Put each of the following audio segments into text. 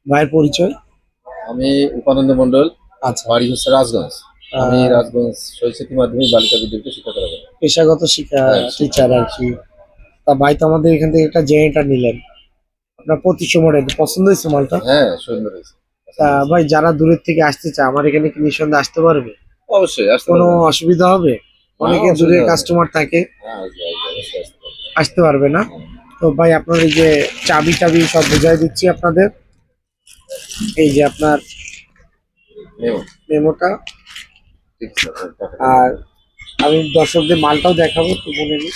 ভাইয়ের পরিচয়। আমি উপানন্দ মন্ডল। আচ্ছা। বাড়ি হচ্ছে রাজগঞ্জ। আমি রাজগঞ্জ শৈশব মাধ্যমিক বালিকা বিদ্যালয়ে শিক্ষা করাবো। পেশাগত শিক্ষা হ্যাঁ, টিচার আর কি। তা ভাই তো আমাদের এখান থেকে একটা জেনারেটর নিলেন, আপনার 2500 মডেল পছন্দ হয়েছে মালটা? হ্যাঁ, সুন্দর হয়েছে। তা ভাই যারা দূরের থেকে আসতে চায় আমার এখানে কি নিঃসন্দেহে আসতে পারবে? অবশ্যই আসতে কোনো পারবেন। অসুবিধা হবে? অনেকে অসুবিধা দূরের হবে না। কাস্টমার থাকে, হ্যাঁ, আসবে, অবশ্যই আসতে পারবেন। আসতে পারবে না। তো ভাই আপনার এই যে চাবি টাবি সব বুঝাই দিচ্ছি আপনাদের। এই যে আপনার নেব। মেমোটা। ঠিক আছে, টাকা আর আমি দর্শকদের মালটাও দেখাবো, একটু বলে নিই।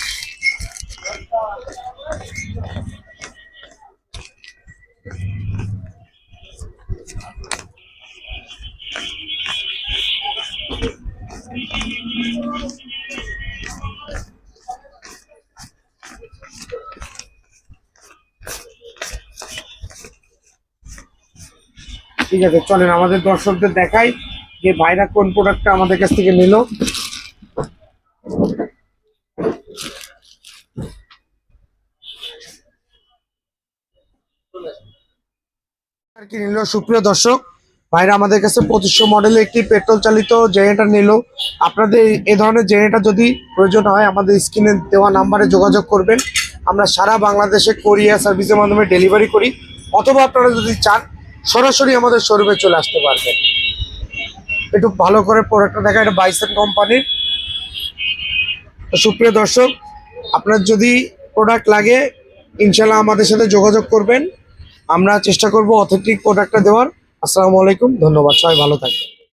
ঠিক আছে, চলেন আমাদের দর্শকদের দেখাই যে ভাইরা কোন প্রোডাক্টটা আমাদের কাছ থেকে নিল। আর কি নিল সুপ্রিয় দর্শক, ভাইরা আমাদের কাছে 2500 মডেলের একটি পেট্রোল চালিত জেনারেটর নিল। আপনাদের এই ধরনের জেনারেটর যদি প্রয়োজন হয় আমাদের স্ক্রিনে দেওয়া নাম্বারে যোগাযোগ করবেন। আমরা সারা বাংলাদেশে কোরিয়ার সার্ভিসের মাধ্যমে ডেলিভারি করি, অথবা আপনারা যদি চান সরাসরি আমাদের শোরুমে চলে আসতে পারবেন। একটু ভালো করে প্রোডাক্টটা দেখা, এটা বাইসন কোম্পানির। তো সুপ্রিয় দর্শক, আপনার যদি প্রোডাক্ট লাগে ইনশাল্লাহ আমাদের সাথে যোগাযোগ করবেন, আমরা চেষ্টা করব অথেন্টিক প্রোডাক্টটা দেওয়ার। আসসালামু আলাইকুম, ধন্যবাদ, সবাই ভালো থাকবেন।